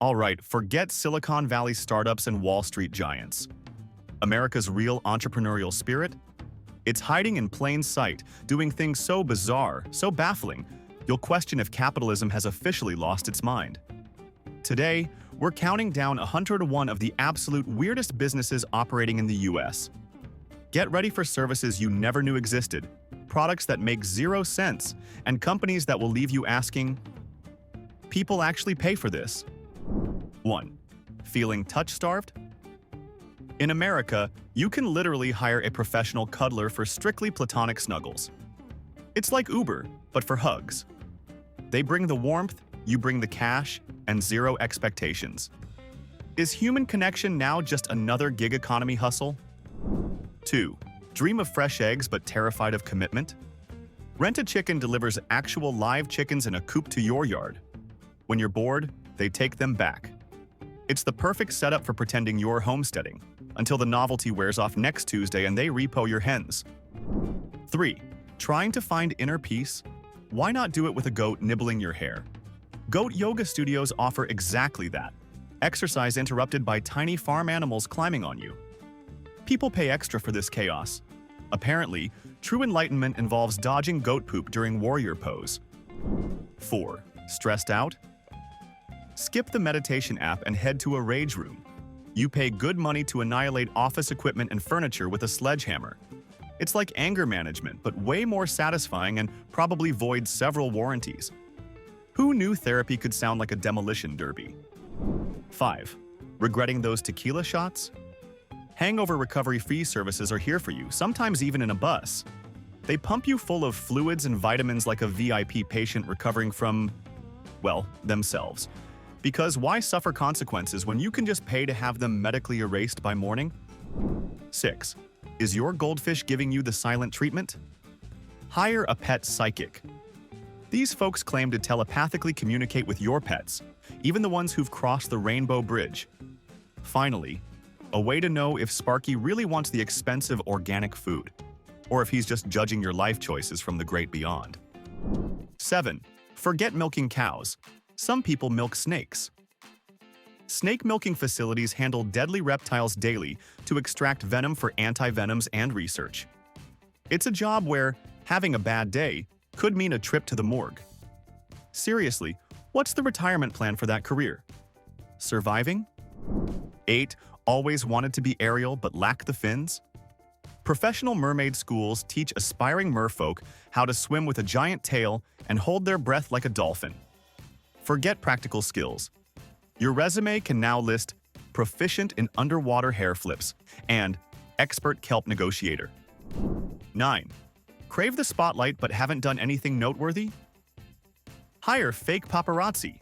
All right, forget Silicon Valley startups and Wall Street giants. America's real entrepreneurial spirit? It's hiding in plain sight, doing things so bizarre, so baffling, you'll question if capitalism has officially lost its mind. Today, we're counting down 101 of the absolute weirdest businesses operating in the US. Get ready for services you never knew existed, products that make zero sense, and companies that will leave you asking, people actually pay for this? 1. Feeling touch-starved? In America, you can literally hire a professional cuddler for strictly platonic snuggles. It's like Uber, but for hugs. They bring the warmth, you bring the cash, and zero expectations. Is human connection now just another gig economy hustle? 2. Dream of fresh eggs but terrified of commitment? Rent a Chicken delivers actual live chickens in a coop to your yard. When you're bored, they take them back. It's the perfect setup for pretending you're homesteading, until the novelty wears off next Tuesday and they repo your hens. 3. Trying to find inner peace? Why not do it with a goat nibbling your hair? Goat yoga studios offer exactly that. Exercise interrupted by tiny farm animals climbing on you. People pay extra for this chaos. Apparently, true enlightenment involves dodging goat poop during warrior pose. 4. Stressed out? Skip the meditation app and head to a rage room. You pay good money to annihilate office equipment and furniture with a sledgehammer. It's like anger management, but way more satisfying and probably voids several warranties. Who knew therapy could sound like a demolition derby? 5. Regretting those tequila shots? Hangover recovery-free services are here for you, sometimes even in a bus. They pump you full of fluids and vitamins like a VIP patient recovering from, well, themselves. Because why suffer consequences when you can just pay to have them medically erased by morning? 6. Is your goldfish giving you the silent treatment? Hire a pet psychic. These folks claim to telepathically communicate with your pets, even the ones who've crossed the Rainbow Bridge. Finally, a way to know if Sparky really wants the expensive organic food, or if he's just judging your life choices from the great beyond. 7. Forget milking cows. Some people milk snakes. Snake milking facilities handle deadly reptiles daily to extract venom for anti-venoms and research. It's a job where having a bad day could mean a trip to the morgue. Seriously, what's the retirement plan for that career? Surviving? 8. Always wanted to be Ariel but lack the fins? Professional mermaid schools teach aspiring merfolk how to swim with a giant tail and hold their breath like a dolphin. Forget practical skills. Your resume can now list proficient in underwater hair flips and expert kelp negotiator. 9. Crave the spotlight but haven't done anything noteworthy? Hire fake paparazzi.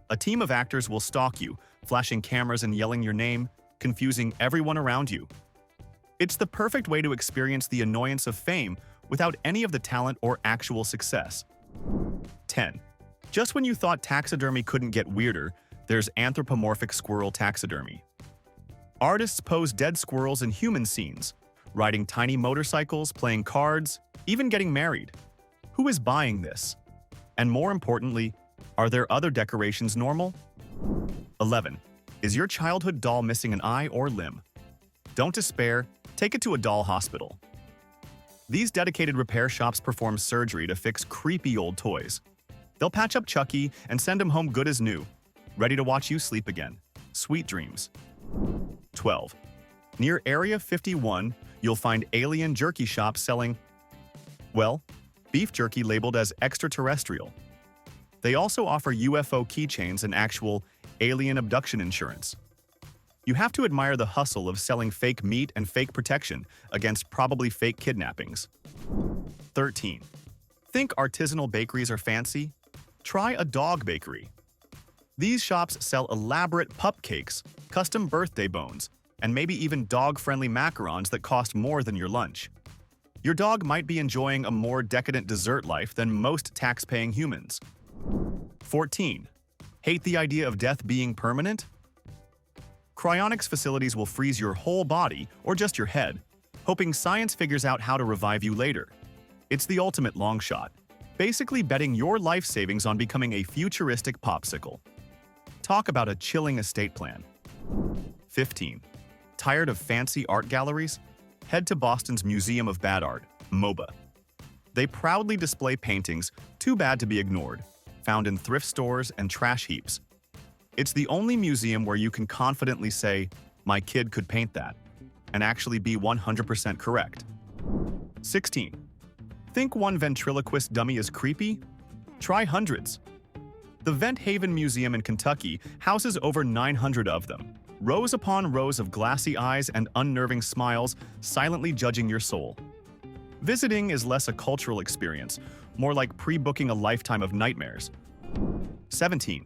A team of actors will stalk you, flashing cameras and yelling your name, confusing everyone around you. It's the perfect way to experience the annoyance of fame without any of the talent or actual success. 10. Just when you thought taxidermy couldn't get weirder, there's anthropomorphic squirrel taxidermy. Artists pose dead squirrels in human scenes, riding tiny motorcycles, playing cards, even getting married. Who is buying this? And more importantly, are there other decorations normal? 11. Is your childhood doll missing an eye or limb? Don't despair, take it to a doll hospital. These dedicated repair shops perform surgery to fix creepy old toys. They'll patch up Chucky and send him home good as new, ready to watch you sleep again. Sweet dreams. 12. Near Area 51, you'll find alien jerky shops selling, well, beef jerky labeled as extraterrestrial. They also offer UFO keychains and actual alien abduction insurance. You have to admire the hustle of selling fake meat and fake protection against probably fake kidnappings. 13. Think artisanal bakeries are fancy? Try a dog bakery. These shops sell elaborate pup cakes, custom birthday bones, and maybe even dog-friendly macarons that cost more than your lunch. Your dog might be enjoying a more decadent dessert life than most tax-paying humans. 14. Hate the idea of death being permanent? Cryonics facilities will freeze your whole body, or just your head, hoping science figures out how to revive you later. It's the ultimate long shot, basically betting your life savings on becoming a futuristic popsicle. Talk about a chilling estate plan. 15. Tired of fancy art galleries? Head to Boston's Museum of Bad Art, MoBA. They proudly display paintings too bad to be ignored, found in thrift stores and trash heaps. It's the only museum where you can confidently say, "My kid could paint that," and actually be 100% correct. 16. Think one ventriloquist dummy is creepy? Try hundreds. The Vent Haven Museum in Kentucky houses over 900 of them, rows upon rows of glassy eyes and unnerving smiles silently judging your soul. Visiting is less a cultural experience, more like pre-booking a lifetime of nightmares. 17.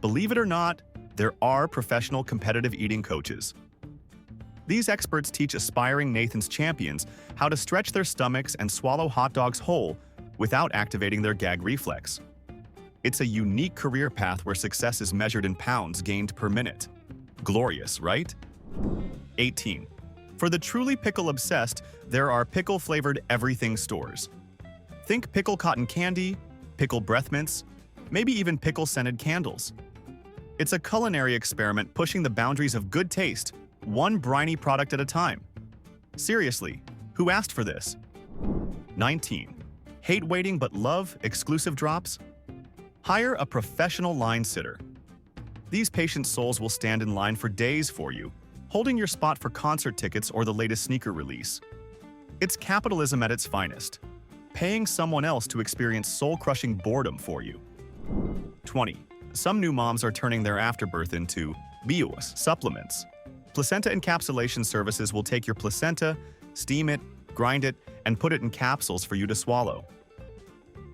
Believe it or not, there are professional competitive eating coaches. These experts teach aspiring Nathan's champions how to stretch their stomachs and swallow hot dogs whole without activating their gag reflex. It's a unique career path where success is measured in pounds gained per minute. Glorious, right? 18. For the truly pickle-obsessed, there are pickle-flavored everything stores. Think pickle cotton candy, pickle breath mints, maybe even pickle-scented candles. It's a culinary experiment pushing the boundaries of good taste, one briny product at a time. Seriously, who asked for this? 19. Hate waiting but love exclusive drops? Hire a professional line sitter. These patient souls will stand in line for days for you, holding your spot for concert tickets or the latest sneaker release. It's capitalism at its finest, paying someone else to experience soul-crushing boredom for you. 20. Some new moms are turning their afterbirth into BIOS supplements. Placenta encapsulation services will take your placenta, steam it, grind it, and put it in capsules for you to swallow.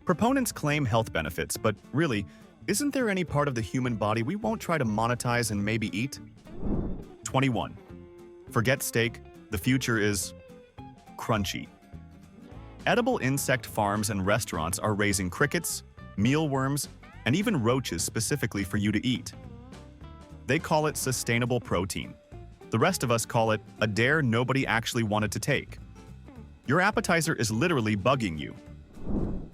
Proponents claim health benefits, but really, isn't there any part of the human body we won't try to monetize and maybe eat? 21. Forget steak, the future is crunchy. Edible insect farms and restaurants are raising crickets, mealworms, and even roaches specifically for you to eat. They call it sustainable protein. The rest of us call it a dare nobody actually wanted to take. Your appetizer is literally bugging you.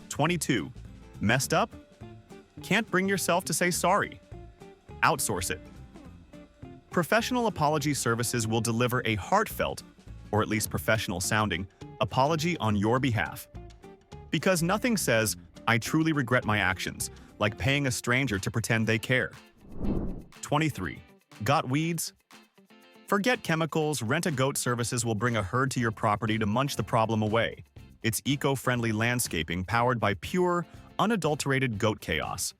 22. Messed up? Can't bring yourself to say sorry. Outsource it. Professional apology services will deliver a heartfelt, or at least professional-sounding, apology on your behalf. Because nothing says, "I truly regret my actions," like paying a stranger to pretend they care. 23. Got weeds? Forget chemicals, Rent-A-Goat services will bring a herd to your property to munch the problem away. It's eco-friendly landscaping powered by pure, unadulterated goat chaos.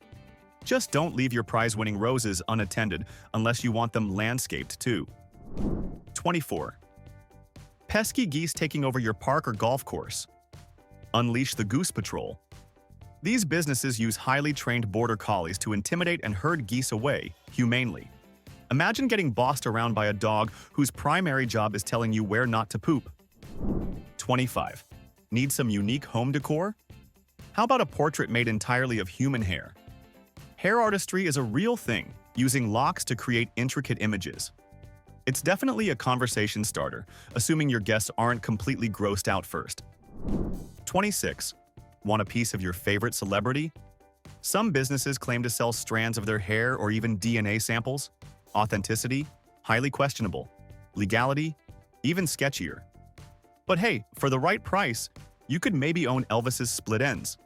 Just don't leave your prize-winning roses unattended unless you want them landscaped too. 24. Pesky geese taking over your park or golf course. Unleash the Goose Patrol. These businesses use highly trained border collies to intimidate and herd geese away humanely. Imagine getting bossed around by a dog whose primary job is telling you where not to poop. 25. Need some unique home decor? How about a portrait made entirely of human hair? Hair artistry is a real thing, using locks to create intricate images. It's definitely a conversation starter, assuming your guests aren't completely grossed out first. 26. Want a piece of your favorite celebrity? Some businesses claim to sell strands of their hair or even DNA samples. Authenticity? Highly questionable. Legality? Even sketchier. But hey, for the right price, you could maybe own Elvis's split ends.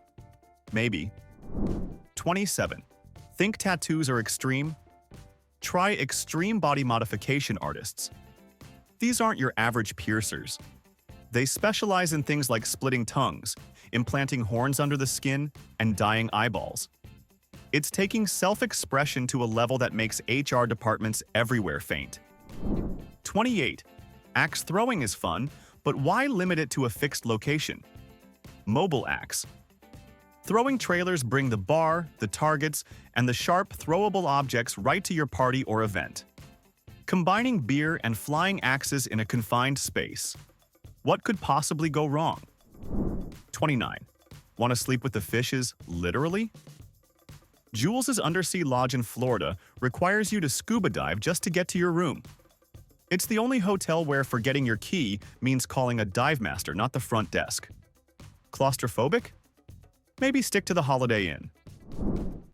Maybe. 27. Think tattoos are extreme? Try extreme body modification artists. These aren't your average piercers. They specialize in things like splitting tongues, implanting horns under the skin, and dyeing eyeballs. It's taking self-expression to a level that makes HR departments everywhere faint. 28. Axe throwing is fun, but why limit it to a fixed location? Mobile axe. Throwing trailers bring the bar, the targets, and the sharp, throwable objects right to your party or event. Combining beer and flying axes in a confined space. What could possibly go wrong? 29. Want to sleep with the fishes, literally? Jules' undersea lodge in Florida requires you to scuba dive just to get to your room. It's the only hotel where forgetting your key means calling a dive master, not the front desk. Claustrophobic? Maybe stick to the Holiday Inn.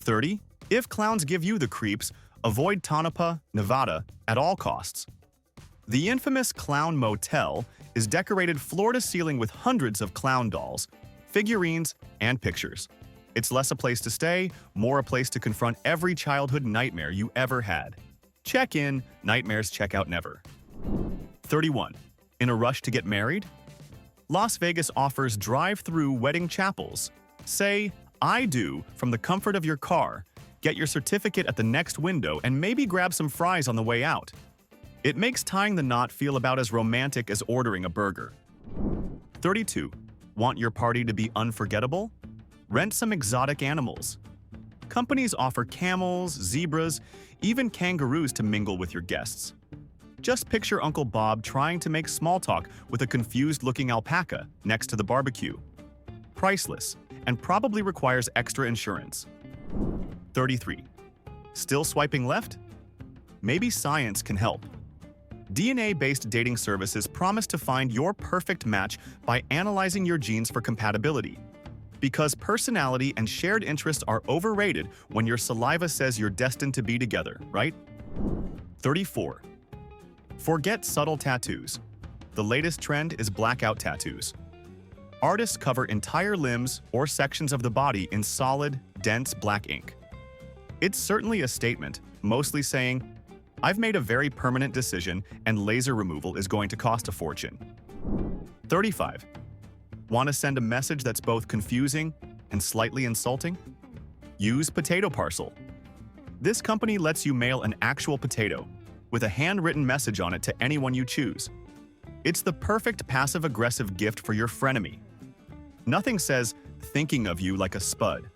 30. If clowns give you the creeps, avoid Tonopah, Nevada at all costs. The infamous Clown Motel is decorated floor-to-ceiling with hundreds of clown dolls, figurines, and pictures. It's less a place to stay, more a place to confront every childhood nightmare you ever had. Check in, nightmares check out never. 31. In a rush to get married? Las Vegas offers drive-through wedding chapels. Say, "I do" from the comfort of your car, get your certificate at the next window, and maybe grab some fries on the way out. It makes tying the knot feel about as romantic as ordering a burger. 32. Want your party to be unforgettable? Rent some exotic animals. Companies offer camels, zebras, even kangaroos to mingle with your guests. Just picture Uncle Bob trying to make small talk with a confused-looking alpaca next to the barbecue. Priceless, and probably requires extra insurance. 33. Still swiping left? Maybe science can help. DNA-based dating services promise to find your perfect match by analyzing your genes for compatibility. Because personality and shared interests are overrated when your saliva says you're destined to be together, right? 34. Forget subtle tattoos. The latest trend is blackout tattoos. Artists cover entire limbs or sections of the body in solid, dense black ink. It's certainly a statement, mostly saying, "I've made a very permanent decision and laser removal is going to cost a fortune." 35. Want to send a message that's both confusing and slightly insulting? Use Potato Parcel. This company lets you mail an actual potato with a handwritten message on it to anyone you choose. It's the perfect passive-aggressive gift for your frenemy. Nothing says "thinking of you" like a spud.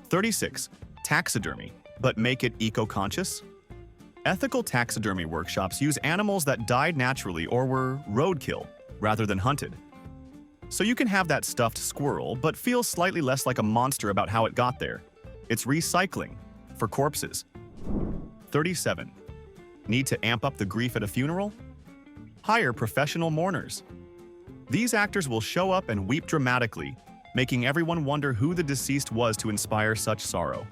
36. Taxidermy, but make it eco-conscious? Ethical taxidermy workshops use animals that died naturally or were roadkill rather than hunted. So you can have that stuffed squirrel, but feel slightly less like a monster about how it got there. It's recycling for corpses. 37. Need to amp up the grief at a funeral? Hire professional mourners. These actors will show up and weep dramatically, making everyone wonder who the deceased was to inspire such sorrow.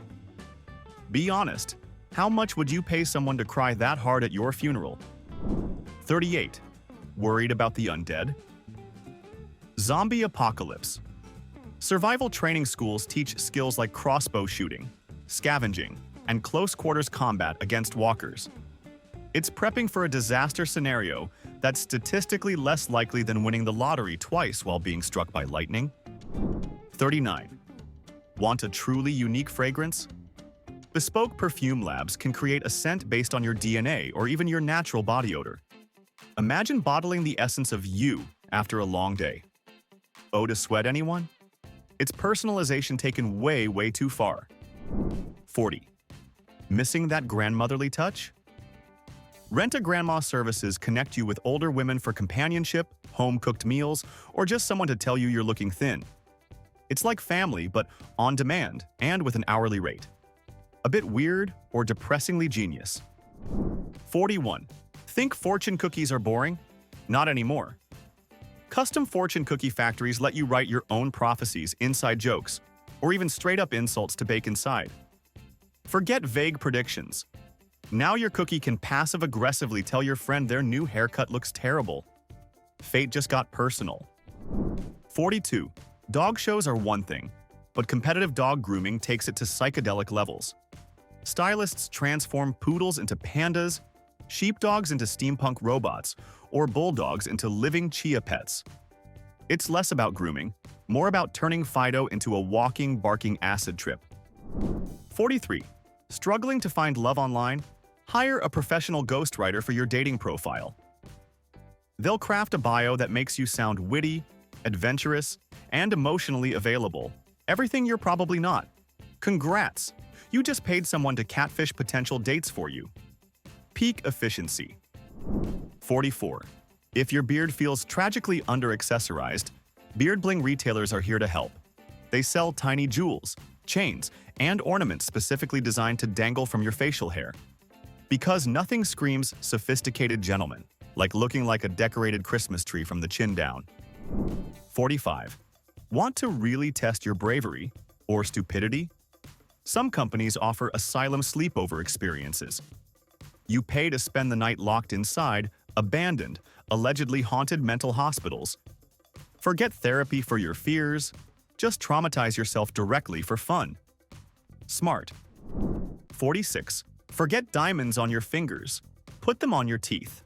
Be honest. How much would you pay someone to cry that hard at your funeral? 38. Worried about the undead? Zombie apocalypse. Survival training schools teach skills like crossbow shooting, scavenging, and close-quarters combat against walkers. It's prepping for a disaster scenario that's statistically less likely than winning the lottery twice while being struck by lightning. 39. Want a truly unique fragrance? Bespoke perfume labs can create a scent based on your DNA or even your natural body odor. Imagine bottling the essence of you after a long day. Oh, to sweat anyone? It's personalization taken way, way too far. 40. Missing that grandmotherly touch? Rent-A-Grandma services connect you with older women for companionship, home-cooked meals, or just someone to tell you you're looking thin. It's like family, but on demand and with an hourly rate. A bit weird or depressingly genius. 41. Think fortune cookies are boring? Not anymore. Custom fortune cookie factories let you write your own prophecies, inside jokes, or even straight-up insults to bake inside. Forget vague predictions. Now your cookie can passive-aggressively tell your friend their new haircut looks terrible. Fate just got personal. 42. Dog shows are one thing, but competitive dog grooming takes it to psychedelic levels. Stylists transform poodles into pandas, sheepdogs into steampunk robots, or bulldogs into living chia pets. It's less about grooming, more about turning Fido into a walking, barking acid trip. 43. Struggling to find love online? Hire a professional ghostwriter for your dating profile. They'll craft a bio that makes you sound witty, adventurous, and emotionally available. Everything you're probably not. Congrats! You just paid someone to catfish potential dates for you. Peak efficiency. 44. If your beard feels tragically under-accessorized, Beard Bling retailers are here to help. They sell tiny jewels, chains, and ornaments specifically designed to dangle from your facial hair. Because nothing screams sophisticated gentleman like looking like a decorated Christmas tree from the chin down. 45. Want to really test your bravery or stupidity? Some companies offer asylum sleepover experiences. You pay to spend the night locked inside abandoned, allegedly haunted mental hospitals. Forget therapy for your fears. Just traumatize yourself directly for fun. Smart. 46. Forget diamonds on your fingers. Put them on your teeth.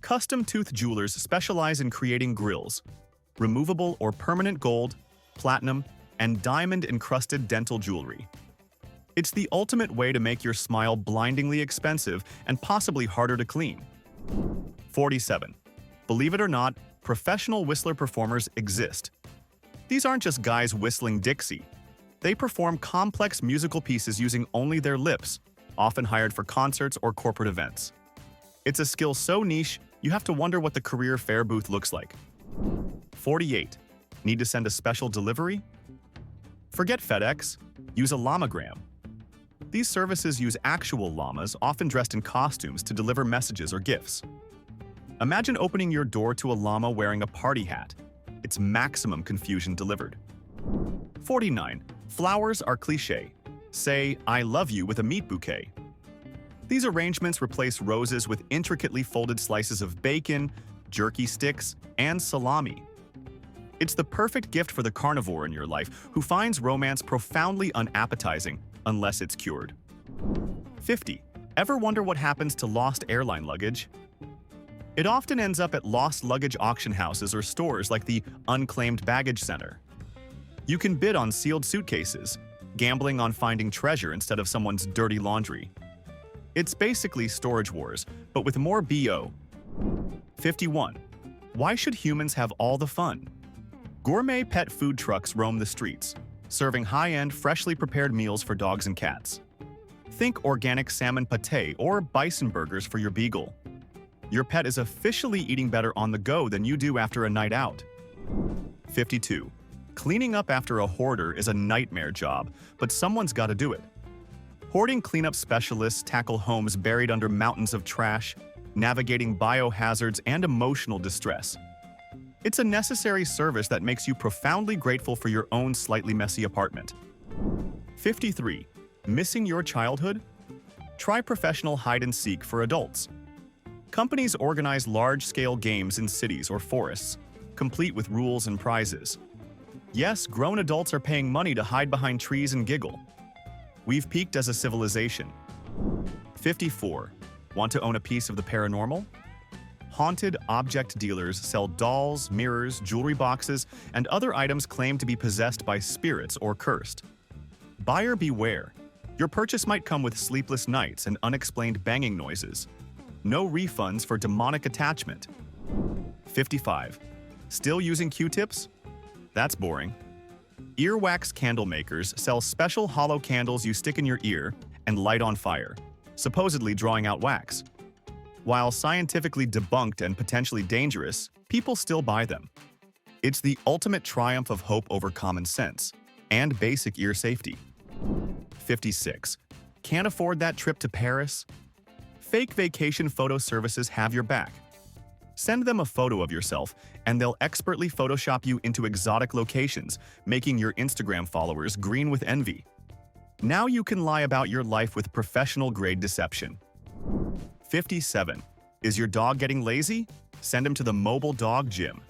Custom tooth jewelers specialize in creating grills, removable or permanent gold, platinum, and diamond-encrusted dental jewelry. It's the ultimate way to make your smile blindingly expensive and possibly harder to clean. 47. Believe it or not, professional whistler performers exist. These aren't just guys whistling Dixie. They perform complex musical pieces using only their lips, often hired for concerts or corporate events. It's a skill so niche, you have to wonder what the career fair booth looks like. 48. Need to send a special delivery? Forget FedEx. Use a llamagram. These services use actual llamas, often dressed in costumes, to deliver messages or gifts. Imagine opening your door to a llama wearing a party hat. It's maximum confusion delivered. 49. Flowers are cliché. Say, I love you with a meat bouquet. These arrangements replace roses with intricately folded slices of bacon, jerky sticks, and salami. It's the perfect gift for the carnivore in your life who finds romance profoundly unappetizing unless it's cured. 50. Ever wonder what happens to lost airline luggage? It often ends up at lost luggage auction houses or stores like the Unclaimed Baggage Center. You can bid on sealed suitcases, gambling on finding treasure instead of someone's dirty laundry. It's basically Storage Wars, but with more BO. 51. Why should humans have all the fun? Gourmet pet food trucks roam the streets, serving high-end, freshly prepared meals for dogs and cats. Think organic salmon pâté or bison burgers for your beagle. Your pet is officially eating better on the go than you do after a night out. 52. Cleaning up after a hoarder is a nightmare job, but someone's got to do it. Hoarding cleanup specialists tackle homes buried under mountains of trash, navigating biohazards and emotional distress. It's a necessary service that makes you profoundly grateful for your own slightly messy apartment. 53. Missing your childhood? Try professional hide-and-seek for adults. Companies organize large-scale games in cities or forests, complete with rules and prizes. Yes, grown adults are paying money to hide behind trees and giggle. We've peaked as a civilization. 54. Want to own a piece of the paranormal? Haunted object dealers sell dolls, mirrors, jewelry boxes, and other items claimed to be possessed by spirits or cursed. Buyer beware. Your purchase might come with sleepless nights and unexplained banging noises. No refunds for demonic attachment. 55. Still using Q-tips? That's boring. Earwax candle makers sell special hollow candles you stick in your ear and light on fire, supposedly drawing out wax. While scientifically debunked and potentially dangerous, people still buy them. It's the ultimate triumph of hope over common sense and basic ear safety. 56. Can't afford that trip to Paris? Fake vacation photo services have your back. Send them a photo of yourself, and they'll expertly Photoshop you into exotic locations, making your Instagram followers green with envy. Now you can lie about your life with professional-grade deception. 57. Is your dog getting lazy? Send him to the mobile dog gym.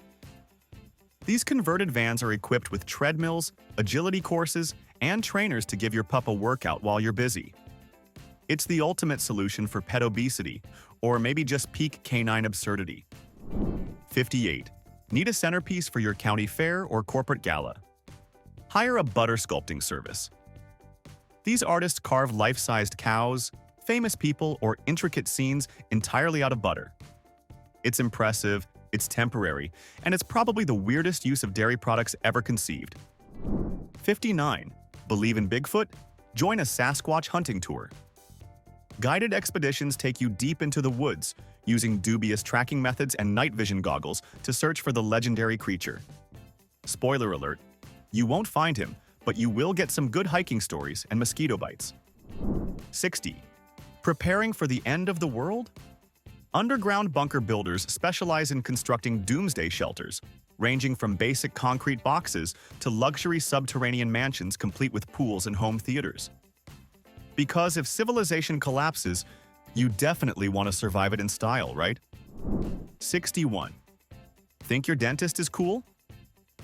These converted vans are equipped with treadmills, agility courses, and trainers to give your pup a workout while you're busy. It's the ultimate solution for pet obesity, or maybe just peak canine absurdity. 58. Need a centerpiece for your county fair or corporate gala? Hire a butter sculpting service. These artists carve life-sized cows, famous people, or intricate scenes entirely out of butter. It's impressive, it's temporary, and it's probably the weirdest use of dairy products ever conceived. 59. Believe in Bigfoot? Join a Sasquatch hunting tour. Guided expeditions take you deep into the woods, using dubious tracking methods and night vision goggles to search for the legendary creature. Spoiler alert, you won't find him, but you will get some good hiking stories and mosquito bites. 60. Preparing for the end of the world? Underground bunker builders specialize in constructing doomsday shelters, ranging from basic concrete boxes to luxury subterranean mansions complete with pools and home theaters. Because if civilization collapses, you definitely want to survive it in style, right? 61. Think your dentist is cool?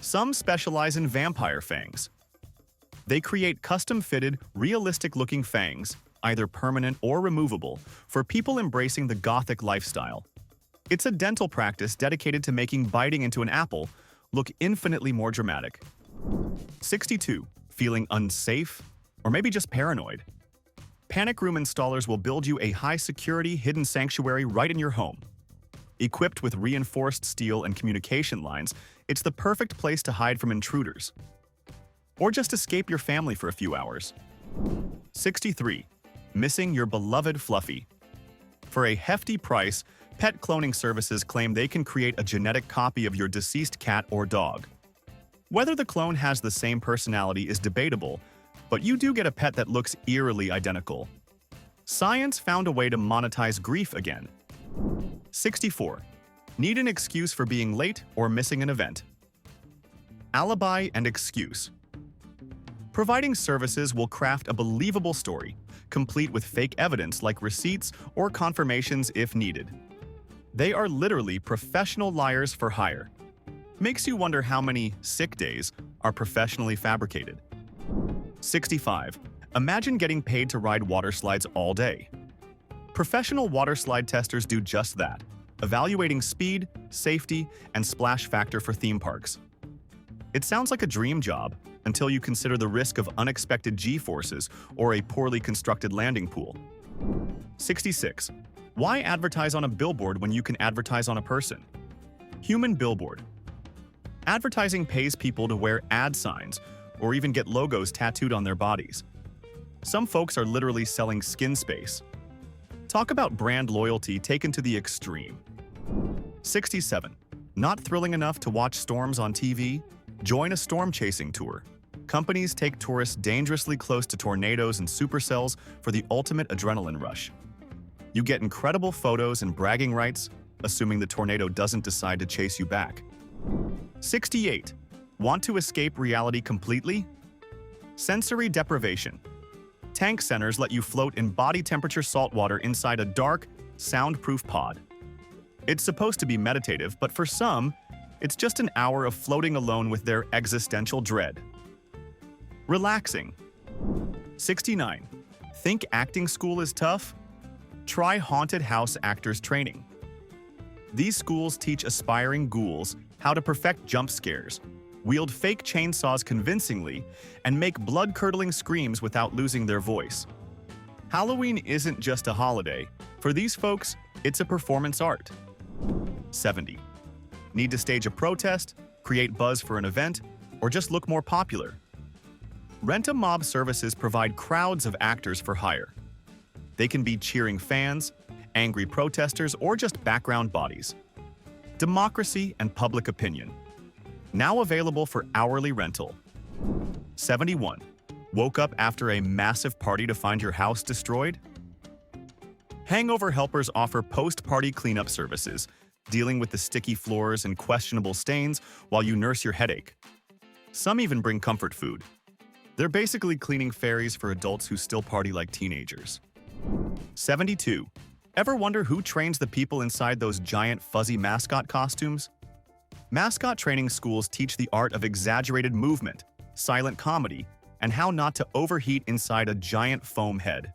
Some specialize in vampire fangs. They create custom-fitted, realistic-looking fangs, either permanent or removable, for people embracing the Gothic lifestyle. It's a dental practice dedicated to making biting into an apple look infinitely more dramatic. 62. Feeling unsafe? Or maybe just paranoid? Panic Room installers will build you a high-security, hidden sanctuary right in your home. Equipped with reinforced steel and communication lines, it's the perfect place to hide from intruders. Or just escape your family for a few hours. 63. Missing your beloved Fluffy. For a hefty price, pet cloning services claim they can create a genetic copy of your deceased cat or dog. Whether the clone has the same personality is debatable, but you do get a pet that looks eerily identical. Science found a way to monetize grief again. 64. Need an excuse for being late or missing an event? Alibi and excuse. Providing services will craft a believable story, complete with fake evidence like receipts or confirmations if needed. They are literally professional liars for hire. Makes you wonder how many sick days are professionally fabricated. 65. Imagine getting paid to ride water slides all day. Professional water slide testers do just that, evaluating speed, safety, and splash factor for theme parks. It sounds like a dream job until you consider the risk of unexpected G-forces or a poorly constructed landing pool. 66. Why advertise on a billboard when you can advertise on a person? Human billboard. Advertising pays people to wear ad signs or even get logos tattooed on their bodies. Some folks are literally selling skin space. Talk about brand loyalty taken to the extreme. 67. Not thrilling enough to watch storms on TV? Join a storm chasing tour. Companies take tourists dangerously close to tornadoes and supercells for the ultimate adrenaline rush. You get incredible photos and bragging rights, assuming the tornado doesn't decide to chase you back. 68. Want to escape reality completely? Sensory deprivation. Tank centers let you float in body temperature saltwater inside a dark, soundproof pod. It's supposed to be meditative, but for some, it's just an hour of floating alone with their existential dread. Relaxing. 69. Think acting school is tough? Try haunted house actors training. These schools teach aspiring ghouls how to perfect jump scares, wield fake chainsaws convincingly, and make blood-curdling screams without losing their voice. Halloween isn't just a holiday. For these folks, it's a performance art. 70. Need to stage a protest, create buzz for an event, or just look more popular? Rent-a-Mob services provide crowds of actors for hire. They can be cheering fans, angry protesters, or just background bodies. Democracy and public opinion. Now available for hourly rental. 71. Woke up after a massive party to find your house destroyed? Hangover helpers offer post-party cleanup services, dealing with the sticky floors and questionable stains while you nurse your headache. Some even bring comfort food. They're basically cleaning fairies for adults who still party like teenagers. 72. Ever wonder who trains the people inside those giant fuzzy mascot costumes? Mascot training schools teach the art of exaggerated movement, silent comedy, and how not to overheat inside a giant foam head.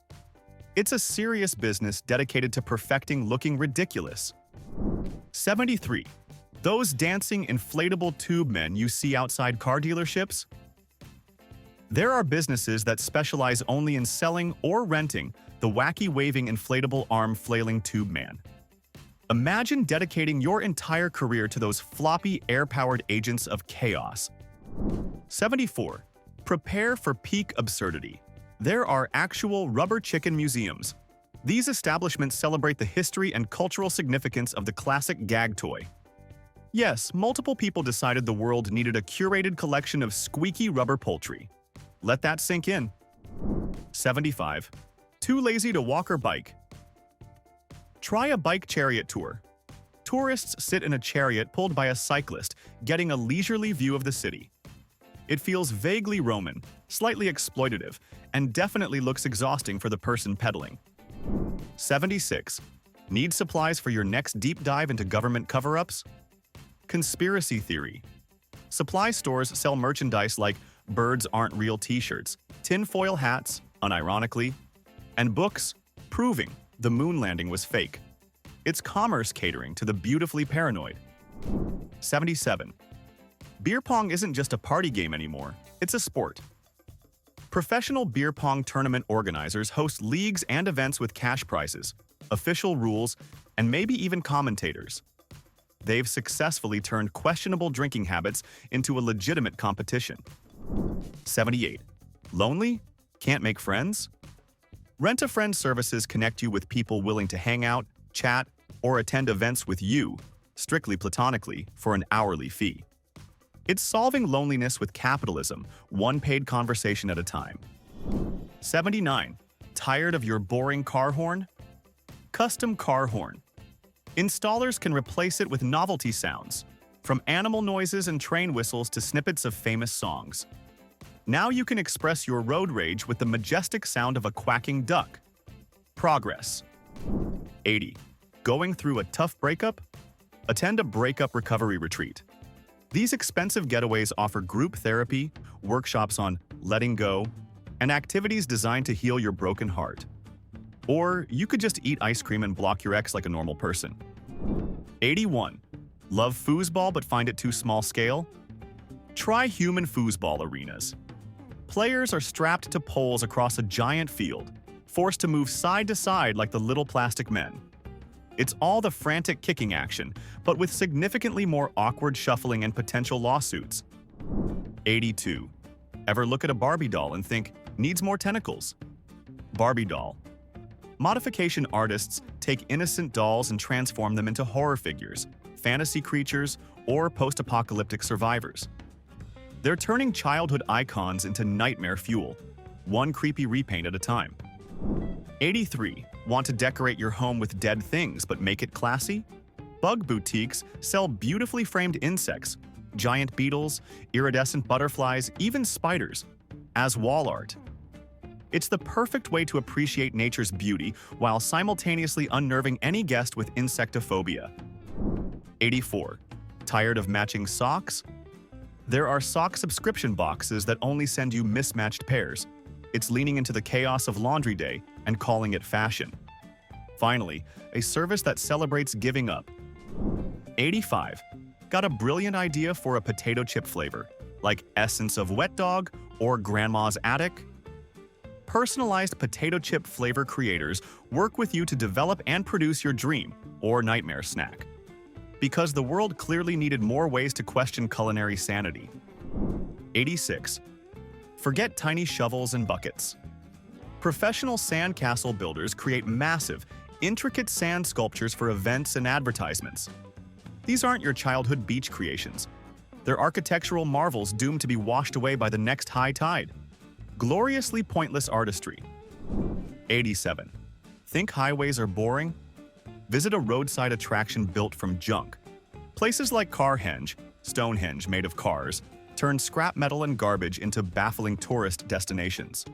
It's a serious business dedicated to perfecting looking ridiculous. 73. Those dancing inflatable tube men you see outside car dealerships? There are businesses that specialize only in selling or renting the wacky waving inflatable arm flailing tube man. Imagine dedicating your entire career to those floppy air-powered agents of chaos. 74. Prepare for peak absurdity. There are actual rubber chicken museums. These establishments celebrate the history and cultural significance of the classic gag toy. Yes, multiple people decided the world needed a curated collection of squeaky rubber poultry. Let that sink in. 75. Too lazy to walk or bike? Try a bike chariot tour. Tourists sit in a chariot pulled by a cyclist, getting a leisurely view of the city. It feels vaguely Roman, slightly exploitative, and definitely looks exhausting for the person pedaling. 76. Need supplies for your next deep dive into government cover-ups? Conspiracy theory. Supply stores sell merchandise like birds aren't real t-shirts, tinfoil hats, unironically, and books proving the moon landing was fake. It's commerce catering to the beautifully paranoid. 77. Beer pong isn't just a party game anymore, it's a sport. Professional beer pong tournament organizers host leagues and events with cash prizes, official rules, and maybe even commentators. They've successfully turned questionable drinking habits into a legitimate competition. 78. Lonely? Can't make friends? Rent-a-Friend services connect you with people willing to hang out, chat, or attend events with you, strictly platonically, for an hourly fee. It's solving loneliness with capitalism, one paid conversation at a time. 79. Tired of your boring car horn? Custom car horn. Installers can replace it with novelty sounds, from animal noises and train whistles to snippets of famous songs. Now you can express your road rage with the majestic sound of a quacking duck. Progress. 80. Going through a tough breakup? Attend a breakup recovery retreat. These expensive getaways offer group therapy, workshops on letting go, and activities designed to heal your broken heart. Or you could just eat ice cream and block your ex like a normal person. 81. Love foosball but find it too small scale? Try human foosball arenas. Players are strapped to poles across a giant field, forced to move side to side like the little plastic men. It's all the frantic kicking action, but with significantly more awkward shuffling and potential lawsuits. 82. Ever look at a Barbie doll and think, needs more tentacles? Barbie doll. Modification artists take innocent dolls and transform them into horror figures, fantasy creatures, or post-apocalyptic survivors. They're turning childhood icons into nightmare fuel, one creepy repaint at a time. 83. Want to decorate your home with dead things but make it classy? Bug boutiques sell beautifully framed insects, giant beetles, iridescent butterflies, even spiders, as wall art. It's the perfect way to appreciate nature's beauty while simultaneously unnerving any guest with insectophobia. 84. Tired of matching socks? There are sock subscription boxes that only send you mismatched pairs. It's leaning into the chaos of laundry day and calling it fashion. Finally, a service that celebrates giving up. 85. Got a brilliant idea for a potato chip flavor, like Essence of Wet Dog or Grandma's Attic? Personalized potato chip flavor creators work with you to develop and produce your dream or nightmare snack. Because the world clearly needed more ways to question culinary sanity. 86. Forget tiny shovels and buckets. Professional sandcastle builders create massive, intricate sand sculptures for events and advertisements. These aren't your childhood beach creations. They're architectural marvels doomed to be washed away by the next high tide. Gloriously pointless artistry. 87. Think highways are boring? Visit a roadside attraction built from junk. Places like Carhenge, Stonehenge made of cars, turn scrap metal and garbage into baffling tourist destinations.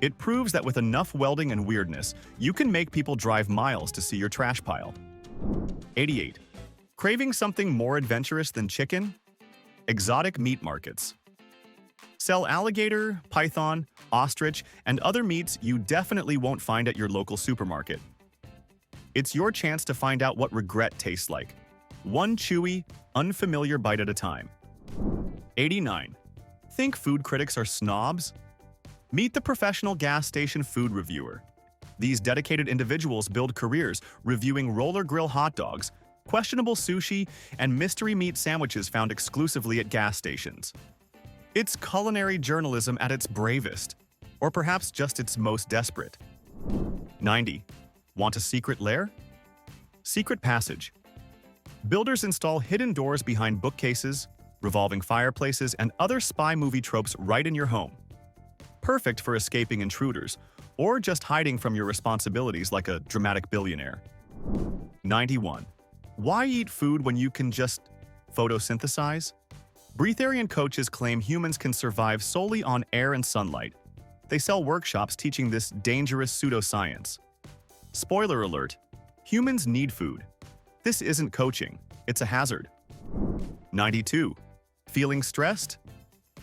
It proves that with enough welding and weirdness, you can make people drive miles to see your trash pile. 88. Craving something more adventurous than chicken? Exotic meat markets. Sell alligator, python, ostrich, and other meats you definitely won't find at your local supermarket. It's your chance to find out what regret tastes like. One chewy, unfamiliar bite at a time. 89. Think food critics are snobs? Meet the professional gas station food reviewer. These dedicated individuals build careers reviewing roller grill hot dogs, questionable sushi, and mystery meat sandwiches found exclusively at gas stations. It's culinary journalism at its bravest, or perhaps just its most desperate. 90. Want a secret lair? Secret passage. Builders install hidden doors behind bookcases, revolving fireplaces, and other spy movie tropes right in your home. Perfect for escaping intruders, or just hiding from your responsibilities like a dramatic billionaire. 91. Why eat food when you can just photosynthesize? Breatharian coaches claim humans can survive solely on air and sunlight. They sell workshops teaching this dangerous pseudoscience. Spoiler alert, humans need food. This isn't coaching, it's a hazard. 92. Feeling stressed?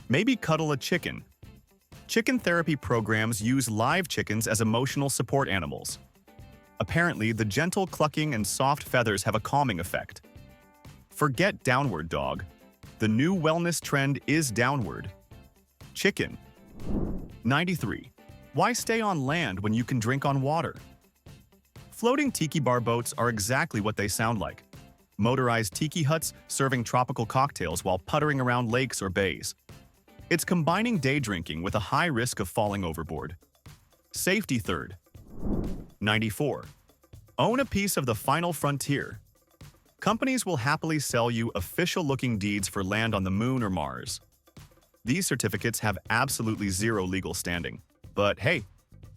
Maybe cuddle a chicken. Chicken therapy programs use live chickens as emotional support animals. Apparently, the gentle clucking and soft feathers have a calming effect. Forget downward dog. The new wellness trend is downward. Chicken. 93. Why stay on land when you can drink on water? Floating tiki bar boats are exactly what they sound like. Motorized tiki huts serving tropical cocktails while puttering around lakes or bays. It's combining day drinking with a high risk of falling overboard. Safety third. 94. Own a piece of the final frontier. Companies will happily sell you official-looking deeds for land on the moon or Mars. These certificates have absolutely zero legal standing. But hey,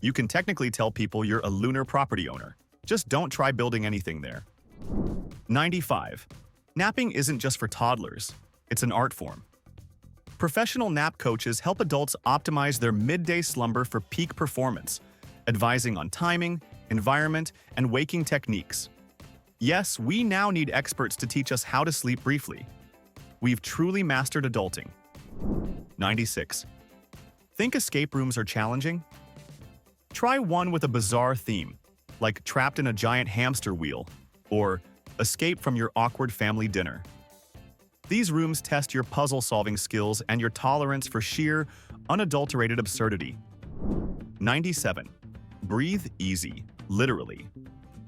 you can technically tell people you're a lunar property owner. Just don't try building anything there. 95. Napping isn't just for toddlers. It's an art form. Professional nap coaches help adults optimize their midday slumber for peak performance, advising on timing, environment, and waking techniques. Yes, we now need experts to teach us how to sleep briefly. We've truly mastered adulting. 96. Think escape rooms are challenging? Try one with a bizarre theme, like trapped in a giant hamster wheel, or escape from your awkward family dinner. These rooms test your puzzle-solving skills and your tolerance for sheer, unadulterated absurdity. 97. Breathe easy, literally.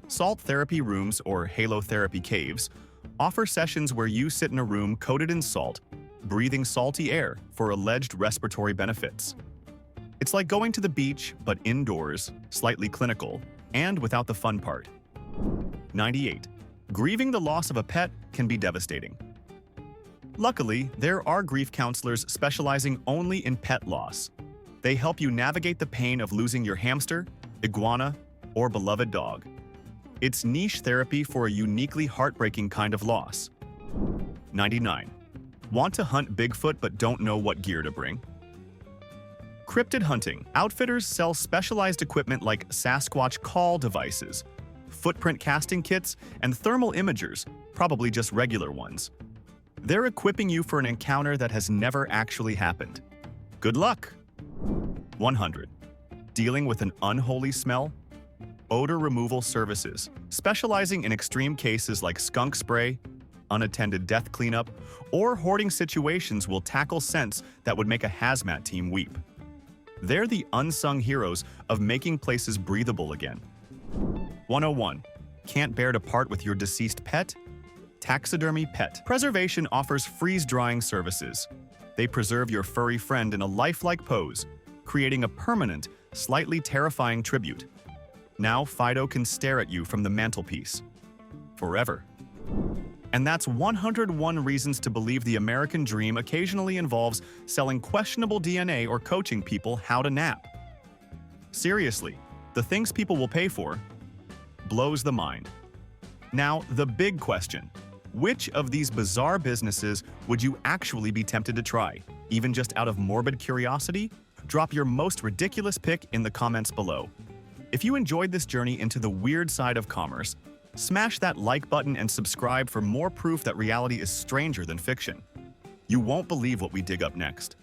Salt therapy rooms, or halotherapy caves, offer sessions where you sit in a room coated in salt, breathing salty air for alleged respiratory benefits. It's like going to the beach, but indoors, slightly clinical, and without the fun part. 98. Grieving the loss of a pet can be devastating. Luckily, there are grief counselors specializing only in pet loss. They help you navigate the pain of losing your hamster, iguana, or beloved dog. It's niche therapy for a uniquely heartbreaking kind of loss. 99. Want to hunt Bigfoot but don't know what gear to bring? Cryptid hunting. Outfitters sell specialized equipment like Sasquatch call devices, footprint casting kits, and thermal imagers, probably just regular ones. They're equipping you for an encounter that has never actually happened. Good luck! 100. Dealing with an unholy smell? Odor removal services, specializing in extreme cases like skunk spray, unattended death cleanup, or hoarding situations will tackle scents that would make a hazmat team weep. They're the unsung heroes of making places breathable again. 101. Can't bear to part with your deceased pet? Taxidermy Pet Preservation offers freeze-drying services. They preserve your furry friend in a lifelike pose, creating a permanent, slightly terrifying tribute. Now Fido can stare at you from the mantelpiece. Forever. And that's 101 reasons to believe the American dream occasionally involves selling questionable DNA or coaching people how to nap. Seriously, the things people will pay for blows the mind. Now, the big question. Which of these bizarre businesses would you actually be tempted to try, even just out of morbid curiosity? Drop your most ridiculous pick in the comments below. If you enjoyed this journey into the weird side of commerce, smash that like button and subscribe for more proof that reality is stranger than fiction. You won't believe what we dig up next.